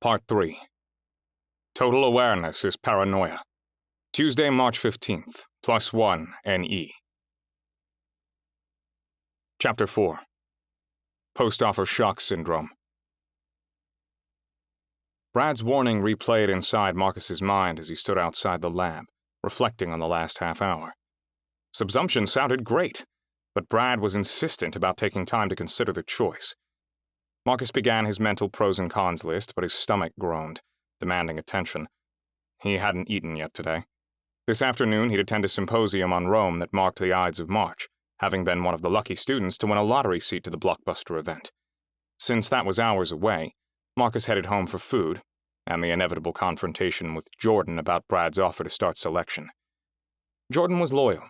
Part 3. Total Awareness is Paranoia. Tuesday, March 15th, +1 NE. Chapter 4. Post-offer shock syndrome. Brad's warning replayed inside Marcus's mind as he stood outside the lab, reflecting on the last half hour. Subsumption sounded great, but Brad was insistent about taking time to consider the choice. Marcus began his mental pros and cons list, but his stomach groaned, demanding attention. He hadn't eaten yet today. This afternoon he'd attend a symposium on Rome that marked the Ides of March, having been one of the lucky students to win a lottery seat to the blockbuster event. Since that was hours away, Marcus headed home for food, and the inevitable confrontation with Jordan about Brad's offer to start selection. Jordan was loyal.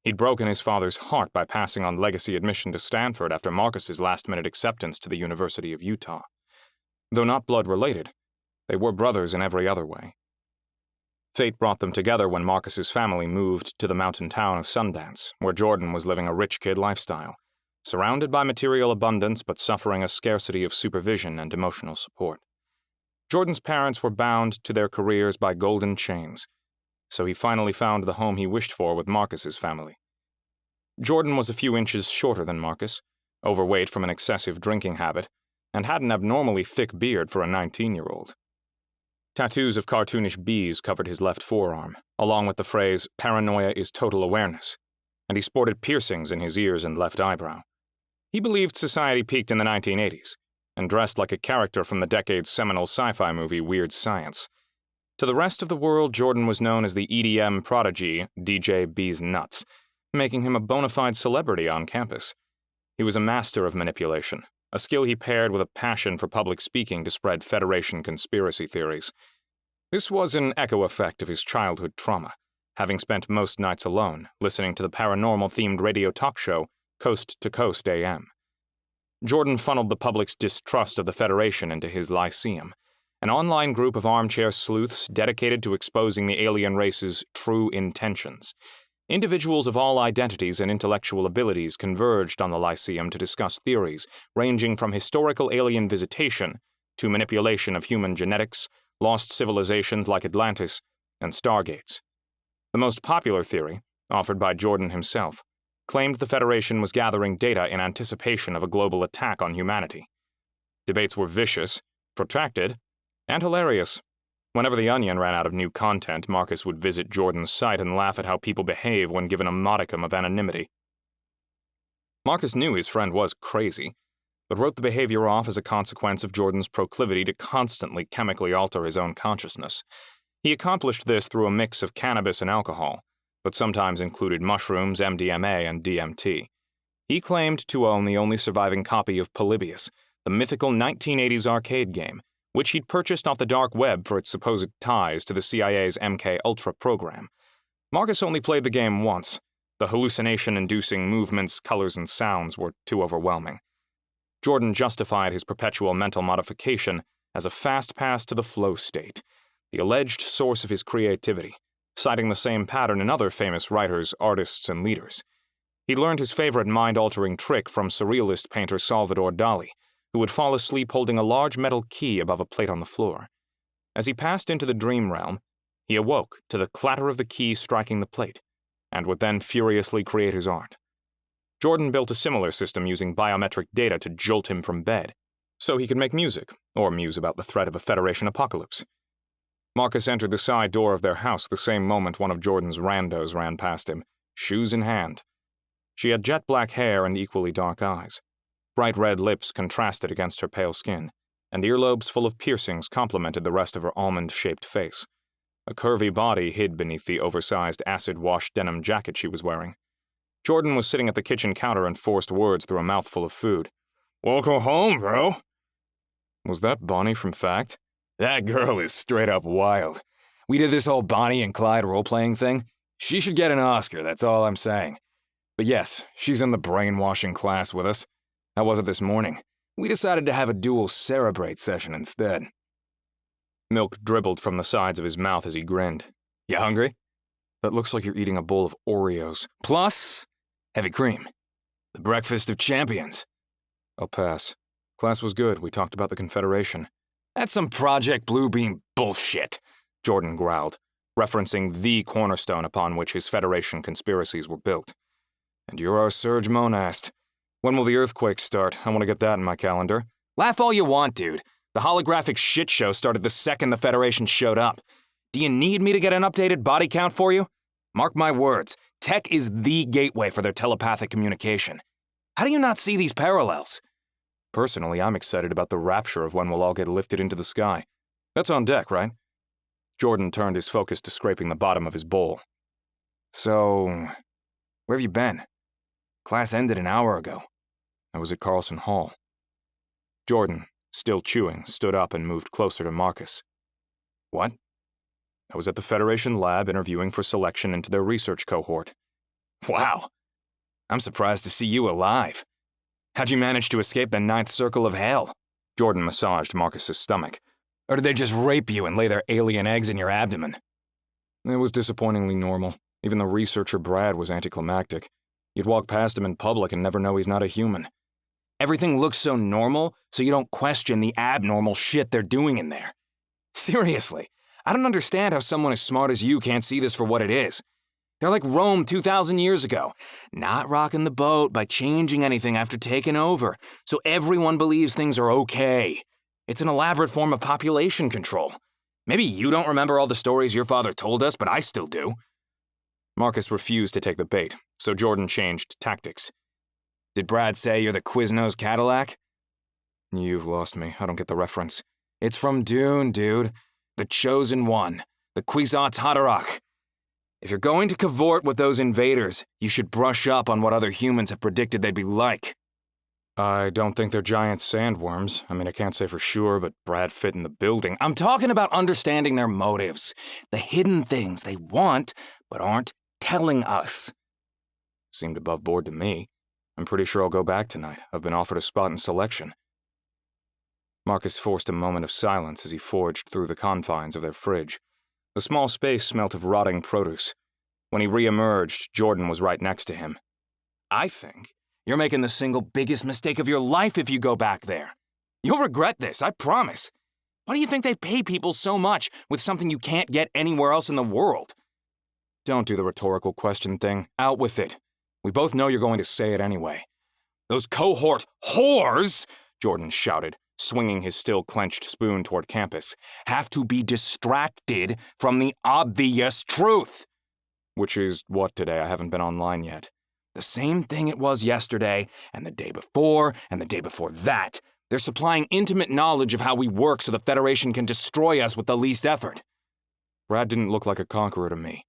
He'd broken his father's heart by passing on legacy admission to Stanford after Marcus's last-minute acceptance to the University of Utah. Though not blood-related, they were brothers in every other way. Fate brought them together when Marcus's family moved to the mountain town of Sundance, where Jordan was living a rich kid lifestyle, surrounded by material abundance but suffering a scarcity of supervision and emotional support. Jordan's parents were bound to their careers by golden chains, so he finally found the home he wished for with Marcus's family. Jordan was a few inches shorter than Marcus, overweight from an excessive drinking habit, and had an abnormally thick beard for a 19-year-old. Tattoos of cartoonish bees covered his left forearm, along with the phrase, "Paranoia is total awareness," and he sported piercings in his ears and left eyebrow. He believed society peaked in the 1980s, and dressed like a character from the decade's seminal sci-fi movie Weird Science. To the rest of the world, Jordan was known as the EDM prodigy DJ B's Nuts, making him a bona fide celebrity on campus. He was a master of manipulation, a skill he paired with a passion for public speaking to spread Federation conspiracy theories. This was an echo effect of his childhood trauma, having spent most nights alone, listening to the paranormal-themed radio talk show Coast to Coast AM. Jordan funneled the public's distrust of the Federation into his Lyceum, an online group of armchair sleuths dedicated to exposing the alien race's true intentions. Individuals of all identities and intellectual abilities converged on the Lyceum to discuss theories ranging from historical alien visitation to manipulation of human genetics, lost civilizations like Atlantis, and stargates. The most popular theory, offered by Jordan himself, claimed the Federation was gathering data in anticipation of a global attack on humanity. Debates were vicious, protracted, and hilarious. Whenever The Onion ran out of new content, Marcus would visit Jordan's site and laugh at how people behave when given a modicum of anonymity. Marcus knew his friend was crazy, but wrote the behavior off as a consequence of Jordan's proclivity to constantly chemically alter his own consciousness. He accomplished this through a mix of cannabis and alcohol, but sometimes included mushrooms, MDMA, and DMT. He claimed to own the only surviving copy of Polybius, the mythical 1980s arcade game, which he'd purchased off the dark web for its supposed ties to the CIA's MK-Ultra program. Marcus only played the game once. The hallucination-inducing movements, colors, and sounds were too overwhelming. Jordan justified his perpetual mental modification as a fast pass to the flow state, the alleged source of his creativity, citing the same pattern in other famous writers, artists, and leaders. He learned his favorite mind-altering trick from surrealist painter Salvador Dali, who would fall asleep holding a large metal key above a plate on the floor. As he passed into the dream realm, he awoke to the clatter of the key striking the plate, and would then furiously create his art. Jordan built a similar system using biometric data to jolt him from bed, so he could make music, or muse about the threat of a Federation apocalypse. Marcus entered the side door of their house the same moment one of Jordan's randos ran past him, shoes in hand. She had jet-black hair and equally dark eyes. Bright red lips contrasted against her pale skin, and earlobes full of piercings complemented the rest of her almond-shaped face. A curvy body hid beneath the oversized acid-wash denim jacket she was wearing. Jordan was sitting at the kitchen counter and forced words through a mouthful of food. "Welcome home, bro." Was that Bonnie from Fact? That girl is straight up wild. We did this whole Bonnie and Clyde role-playing thing. She should get an Oscar, that's all I'm saying. But yes, she's in the brainwashing class with us. How was it this morning? We decided to have a dual Cerebrate session instead. Milk dribbled from the sides of his mouth as he grinned. You hungry? That looks like you're eating a bowl of Oreos. Plus, heavy cream. The breakfast of champions. I'll pass. Class was good. We talked about the Confederation. That's some Project Bluebeam bullshit, Jordan growled, referencing the cornerstone upon which his Federation conspiracies were built. And you're our Surge Monast. When will the earthquake start? I want to get that in my calendar. Laugh all you want, dude. The holographic shit show started the second the Federation showed up. Do you need me to get an updated body count for you? Mark my words, tech is the gateway for their telepathic communication. How do you not see these parallels? Personally, I'm excited about the rapture of when we'll all get lifted into the sky. That's on deck, right? Jordan turned his focus to scraping the bottom of his bowl. So, where have you been? Class ended an hour ago. I was at Carlson Hall. Jordan, still chewing, stood up and moved closer to Marcus. What? I was at the Federation lab interviewing for selection into their research cohort. Wow. I'm surprised to see you alive. How'd you manage to escape the ninth circle of hell? Jordan massaged Marcus's stomach. Or did they just rape you and lay their alien eggs in your abdomen? It was disappointingly normal. Even the researcher Brad was anticlimactic. You'd walk past him in public and never know he's not a human. Everything looks so normal, so you don't question the abnormal shit they're doing in there. Seriously, I don't understand how someone as smart as you can't see this for what it is. They're like Rome 2,000 years ago, not rocking the boat by changing anything after taking over, so everyone believes things are okay. It's an elaborate form of population control. Maybe you don't remember all the stories your father told us, but I still do. Marcus refused to take the bait, so Jordan changed tactics. Did Brad say you're the Quiznos Cadillac? You've lost me. I don't get the reference. It's from Dune, dude. The Chosen One. The Kwisatz Haderach. If you're going to cavort with those invaders, you should brush up on what other humans have predicted they'd be like. I don't think they're giant sandworms. I mean, I can't say for sure, but Brad fit in the building. I'm talking about understanding their motives. The hidden things they want, but aren't telling us. Seemed above board to me. I'm pretty sure I'll go back tonight. I've been offered a spot in selection. Marcus forced a moment of silence as he forged through the confines of their fridge. The small space smelt of rotting produce. When he re-emerged, Jordan was right next to him. I think you're making the single biggest mistake of your life if you go back there. You'll regret this, I promise. Why do you think they pay people so much with something you can't get anywhere else in the world? Don't do the rhetorical question thing. Out with it. We both know you're going to say it anyway. Those cohort whores, Jordan shouted, swinging his still-clenched spoon toward campus, have to be distracted from the obvious truth. Which is what today? I haven't been online yet. The same thing it was yesterday, and the day before, and the day before that. They're supplying intimate knowledge of how we work so the Federation can destroy us with the least effort. Brad didn't look like a conqueror to me.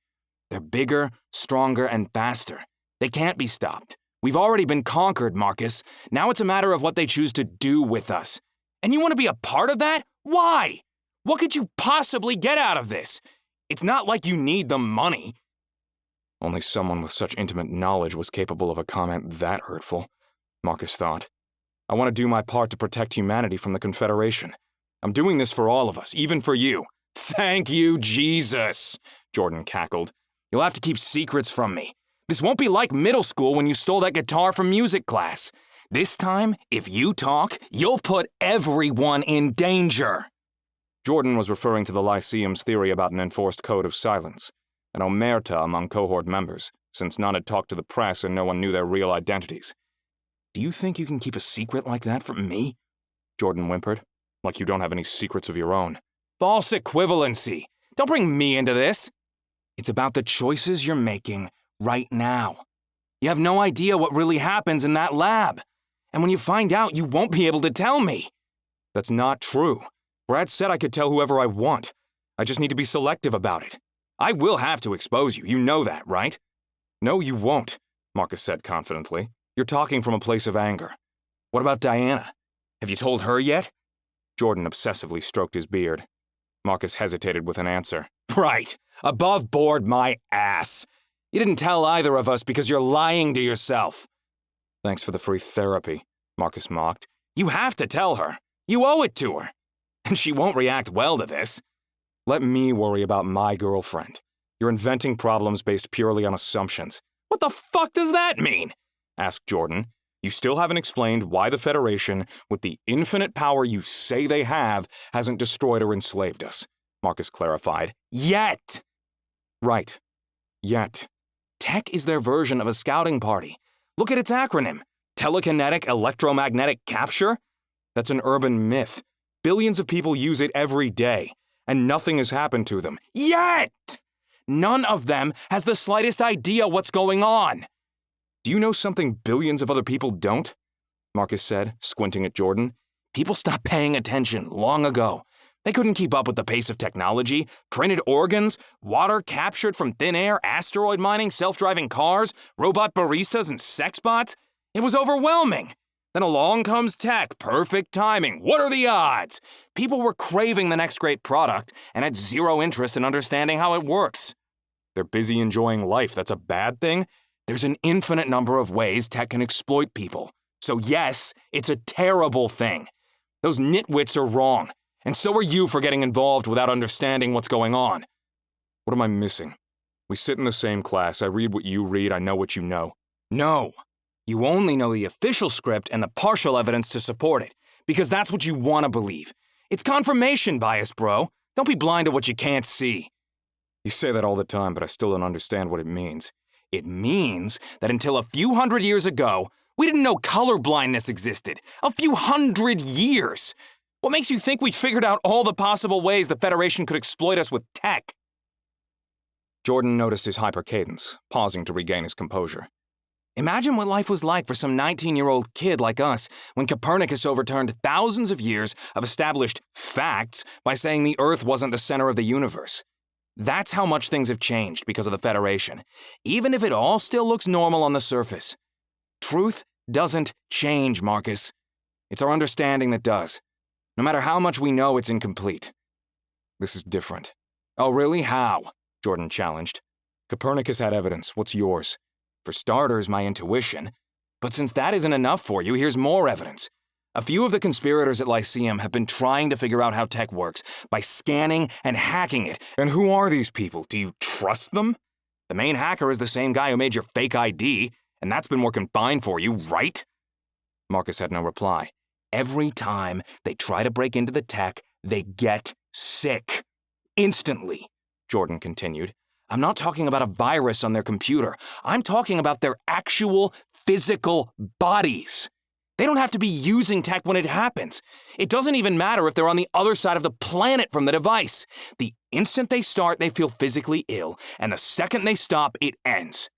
They're bigger, stronger, and faster. They can't be stopped. We've already been conquered, Marcus. Now it's a matter of what they choose to do with us. And you want to be a part of that? Why? What could you possibly get out of this? It's not like you need the money. Only someone with such intimate knowledge was capable of a comment that hurtful, Marcus thought. I want to do my part to protect humanity from the Confederation. I'm doing this for all of us, even for you. Thank you, Jesus, Jordan cackled. You'll have to keep secrets from me. This won't be like middle school when you stole that guitar from music class. This time, if you talk, you'll put everyone in danger. Jordan was referring to the Lyceum's theory about an enforced code of silence, an omerta among cohort members, since none had talked to the press and no one knew their real identities. Do you think you can keep a secret like that from me? Jordan whimpered, like you don't have any secrets of your own. False equivalency. Don't bring me into this. It's about the choices you're making right now. You have no idea what really happens in that lab. And when you find out, you won't be able to tell me. That's not true. Brad said I could tell whoever I want. I just need to be selective about it. I will have to expose you. You know that, right? No, you won't, Marcus said confidently. You're talking from a place of anger. What about Diana? Have you told her yet? Jordan obsessively stroked his beard. Marcus hesitated with an answer. Right. Above board my ass. You didn't tell either of us because you're lying to yourself. Thanks for the free therapy, Marcus mocked. You have to tell her. You owe it to her. And she won't react well to this. Let me worry about my girlfriend. You're inventing problems based purely on assumptions. What the fuck does that mean? Asked Jordan. You still haven't explained why the Federation, with the infinite power you say they have, hasn't destroyed or enslaved us, Marcus clarified. Yet! Right. Yet. Tech is their version of a scouting party. Look at its acronym. Telekinetic Electromagnetic Capture? That's an urban myth. Billions of people use it every day, and nothing has happened to them. Yet! None of them has the slightest idea what's going on. Do you know something billions of other people don't? Marcus said, squinting at Jordan. People stopped paying attention long ago. They couldn't keep up with the pace of technology. Printed organs, water captured from thin air, asteroid mining, self-driving cars, robot baristas, and sex bots. It was overwhelming. Then along comes tech. Perfect timing. What are the odds? People were craving the next great product and had zero interest in understanding how it works. They're busy enjoying life. That's a bad thing? There's an infinite number of ways tech can exploit people. So yes, it's a terrible thing. Those nitwits are wrong. And so are you for getting involved without understanding what's going on. What am I missing? We sit in the same class. I read what you read. I know what you know. No. You only know the official script and the partial evidence to support it, because that's what you want to believe. It's confirmation bias, bro. Don't be blind to what you can't see. You say that all the time, but I still don't understand what it means. It means that until a few hundred years ago, we didn't know color blindness existed. A few hundred years. What makes you think we figured out all the possible ways the Federation could exploit us with tech? Jordan noticed his hyper cadence, pausing to regain his composure. Imagine what life was like for some 19-year-old kid like us when Copernicus overturned thousands of years of established facts by saying the Earth wasn't the center of the universe. That's how much things have changed because of the Federation, even if it all still looks normal on the surface. Truth doesn't change, Marcus. It's our understanding that does. No matter how much we know, it's incomplete. This is different. Oh, really? How? Jordan challenged. Copernicus had evidence. What's yours? For starters, my intuition. But since that isn't enough for you, here's more evidence. A few of the conspirators at Lyceum have been trying to figure out how tech works by scanning and hacking it. And who are these people? Do you trust them? The main hacker is the same guy who made your fake ID, and that's been working fine for you, right? Marcus had no reply. Every time they try to break into the tech, they get sick. Instantly, Jordan continued. I'm not talking about a virus on their computer. I'm talking about their actual physical bodies. They don't have to be using tech when it happens. It doesn't even matter if they're on the other side of the planet from the device. The instant they start, they feel physically ill, and the second they stop, it ends.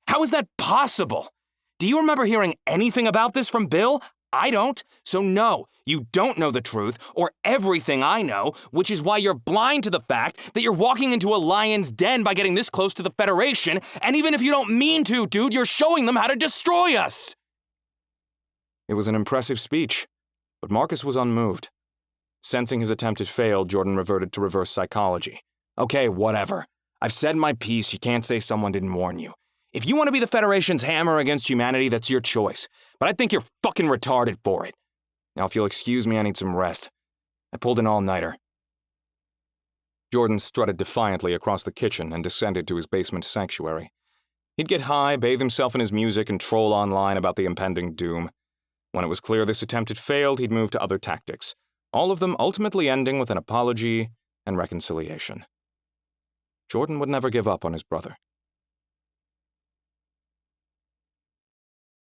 How is that possible? Do you remember hearing anything about this from Bill? I don't. So no, you don't know the truth, or everything I know, which is why you're blind to the fact that you're walking into a lion's den by getting this close to the Federation, and even if you don't mean to, dude, you're showing them how to destroy us! It was an impressive speech, but Marcus was unmoved. Sensing his attempt had failed, Jordan reverted to reverse psychology. Okay, whatever. I've said my piece. You can't say someone didn't warn you. If you want to be the Federation's hammer against humanity, that's your choice. But I think you're fucking retarded for it. Now, if you'll excuse me, I need some rest. I pulled an all-nighter. Jordan strutted defiantly across the kitchen and descended to his basement sanctuary. He'd get high, bathe himself in his music, and troll online about the impending doom. When it was clear this attempt had failed, he'd move to other tactics, all of them ultimately ending with an apology and reconciliation. Jordan would never give up on his brother.